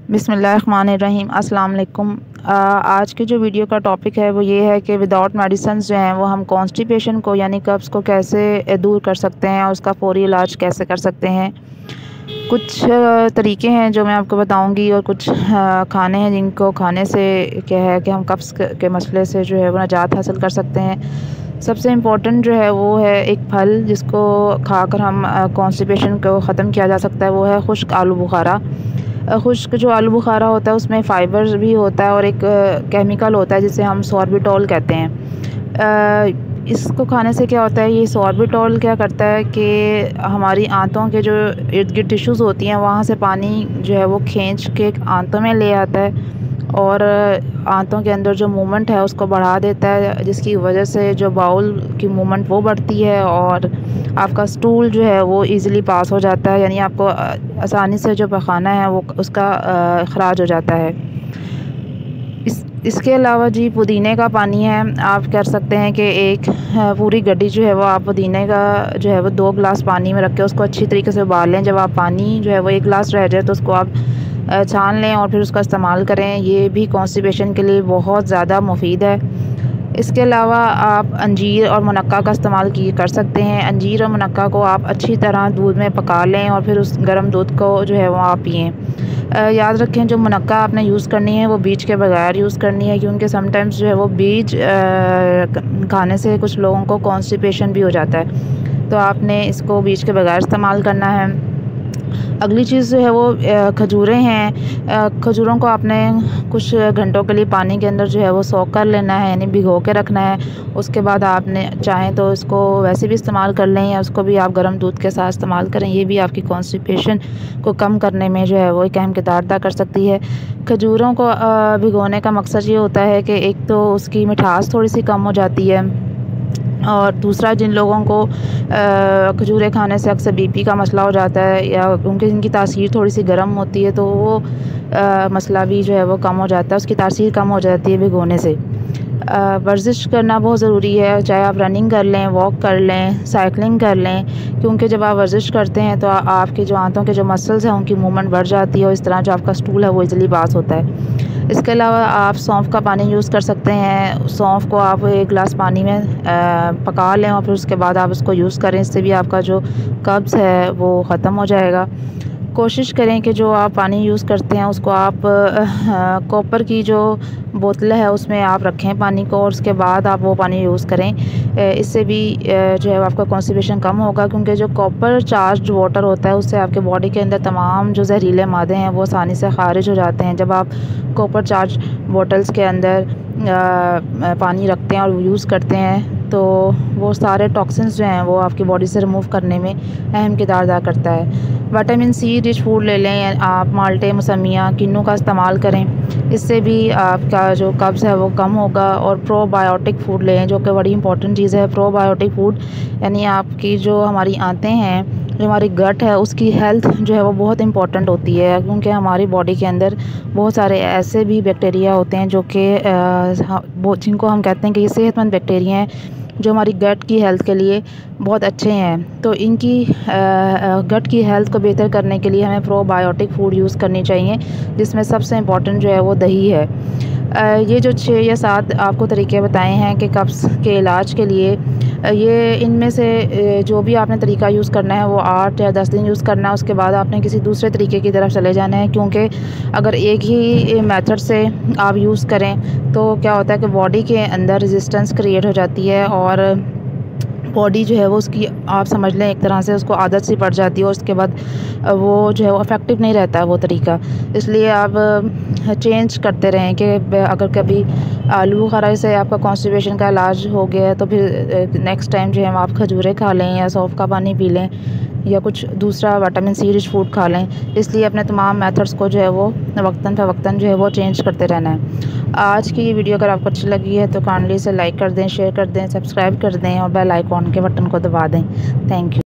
बिस्मिल्लाहिर्रहमानिर्रहीम अस्सलाम वालेकुम। आज के जो वीडियो का टॉपिक है वो ये है कि विदाउट मेडिसिन जो हैं वो हम कॉन्स्टिपेशन को यानी कब्ज़ को कैसे दूर कर सकते हैं और उसका फ़ौरी इलाज कैसे कर सकते हैं। कुछ तरीके हैं जो मैं आपको बताऊंगी और कुछ खाने हैं जिनको खाने से क्या है कि हम कब्ज़ के मसले से जो है वो निजात हासिल कर सकते हैं। सबसे इम्पोर्टेंट जो है वो है एक फल जिसको खाकर हम कॉन्स्टिपेशन को ख़त्म किया जा सकता है, वो है खुश्क आलू बुखारा। खुश्क जो आलू बुखारा होता है उसमें फ़ाइबर भी होता है और एक केमिकल होता है जिसे हम सॉर्बिटॉल कहते हैं। इसको खाने से क्या होता है, ये सॉर्बिटॉल क्या करता है कि हमारी आंतों के जो इर्द गिर्द टिश्यूज़ होती हैं वहाँ से पानी जो है वो खींच के आंतों में ले आता है और आंतों के अंदर जो मूवमेंट है उसको बढ़ा देता है, जिसकी वजह से जो बाउल की मूवमेंट वो बढ़ती है और आपका स्टूल जो है वो इजीली पास हो जाता है, यानी आपको आसानी से जो पखाना है वो उसका अखराज हो जाता है। इसके अलावा जी पुदीने का पानी है, आप कर सकते हैं कि एक पूरी गड्डी जो है वो आप पुदीने का जो है वो 2 गिलास पानी में रख के उसको अच्छी तरीके से उबाल लें। जब आप पानी जो है वो 1 गिलास रह जाए तो उसको आप छान लें और फिर उसका इस्तेमाल करें। ये भी कॉन्स्टिपेशन के लिए बहुत ज़्यादा मुफीद है। इसके अलावा आप अंजीर और मुनक्का का इस्तेमाल कर सकते हैं। अंजीर और मुनक्का को आप अच्छी तरह दूध में पका लें और फिर उस गर्म दूध को जो है वो आप पिएँ। याद रखें जो मुनक्का आपने यूज़ करनी है वो बीज के बगैर यूज़ करनी है, क्योंकि समटाइम्स जो है वो बीज खाने से कुछ लोगों को कॉन्स्टिपेशन भी हो जाता है, तो आपने इसको बीज के बगैर इस्तेमाल करना है। अगली चीज़ जो है वो खजूरें हैं। खजूरों को आपने कुछ घंटों के लिए पानी के अंदर जो है वो सोख कर लेना है, यानी भिगो के रखना है। उसके बाद आपने चाहें तो इसको वैसे भी इस्तेमाल कर लें या उसको भी आप गर्म दूध के साथ इस्तेमाल करें। ये भी आपकी कॉन्स्टिपेशन को कम करने में जो है वो एक अहम किरदार अदा कर सकती है। खजूरों को भिगोने का मकसद ये होता है कि एक तो उसकी मिठास थोड़ी सी कम हो जाती है और दूसरा जिन लोगों को खजूरें खाने से अक्सर बीपी का मसला हो जाता है या उनकी जिनकी तासीर थोड़ी सी गर्म होती है तो वो मसला भी जो है वो कम हो जाता है, उसकी तासीर कम हो जाती है भिगोने से। वर्जिश करना बहुत ज़रूरी है, चाहे आप रनिंग कर लें, वॉक कर लें, साइकिलिंग कर लें, क्योंकि जब आप वर्जिश करते हैं तो आपके जो आंतों के जो मसल्स हैं उनकी मूवमेंट बढ़ जाती है और इस तरह जो आपका स्टूल है वो इजीली पास होता है। इसके अलावा आप सौंफ का पानी यूज़ कर सकते हैं। सौंफ को आप 1 गिलास पानी में पका लें और फिर उसके बाद आप उसको यूज़ करें, इससे भी आपका जो कब्ज़ है वो ख़त्म हो जाएगा। कोशिश करें कि जो आप पानी यूज़ करते हैं उसको आप कॉपर की जो बोतल है उसमें आप रखें पानी को और उसके बाद आप वो पानी यूज़ करें। इससे भी जो है आपका कॉन्स्टिपेशन कम होगा, क्योंकि जो कॉपर चार्ज वाटर होता है उससे आपके बॉडी के अंदर तमाम जो जहरीले मादे हैं वो आसानी से खारिज हो जाते हैं। जब आप कॉपर चार्ज बॉटल्स के अंदर पानी रखते हैं और यूज़ करते हैं तो वो सारे टॉक्सिन्स जो हैं वो आपकी बॉडी से रिमूव करने में अहम किरदार अदा करता है। विटामिन सी रिच फूड ले लें, आप माल्टे, मौसमियाँ, किन्नू का इस्तेमाल करें, इससे भी आपका जो कब्ज़ है वो कम होगा। और प्रोबायोटिक फूड लें, जो कि बड़ी इंपॉर्टेंट चीज़ है। प्रोबायोटिक फूड यानी आपकी जो हमारी आंतें हैं, जो हमारी गट है उसकी हेल्थ जो है वो बहुत इंपॉर्टेंट होती है, क्योंकि हमारी बॉडी के अंदर बहुत सारे ऐसे भी बैक्टीरिया होते हैं जो कि जिनको हम कहते हैं कि ये सेहतमंद बैक्टीरिया हैं जो हमारी गट की हेल्थ के लिए बहुत अच्छे हैं। तो इनकी गट की हेल्थ को बेहतर करने के लिए हमें प्रोबायोटिक फूड यूज़ करनी चाहिए, जिसमें सबसे इम्पॉर्टेंट जो है वो दही है। ये जो 6 या 7 आपको तरीके बताए हैं कि कब्ज़ के इलाज के लिए, ये इनमें से जो भी आपने तरीका यूज़ करना है वो 8 या 10 दिन यूज़ करना है। उसके बाद आपने किसी दूसरे तरीके की तरफ चले जाना है, क्योंकि अगर एक ही मेथड से आप यूज़ करें तो क्या होता है कि बॉडी के अंदर रेजिस्टेंस क्रिएट हो जाती है और बॉडी जो है वो उसकी आप समझ लें एक तरह से उसको आदत सी पड़ जाती है और उसके बाद वो जो है वो इफ़ेक्टिव नहीं रहता है वो तरीका। इसलिए आप चेंज करते रहें कि अगर कभी आलू बुखारा से आपका कॉन्स्टिपेशन का इलाज हो गया है तो फिर नेक्स्ट टाइम जो है आप खजूरें खा लें या सौंफ का पानी पी लें या कुछ दूसरा विटामिन सी रिच फूड खा लें। इसलिए अपने तमाम मेथड्स को जो है वो वक्तन फ़वक्तन जो है वो चेंज करते रहना है। आज की ये वीडियो अगर आपको अच्छी लगी है तो काइंडली इसे लाइक कर दें, शेयर कर दें, सब्सक्राइब कर दें और बेल आइकॉन के बटन को दबा दें। Thank you.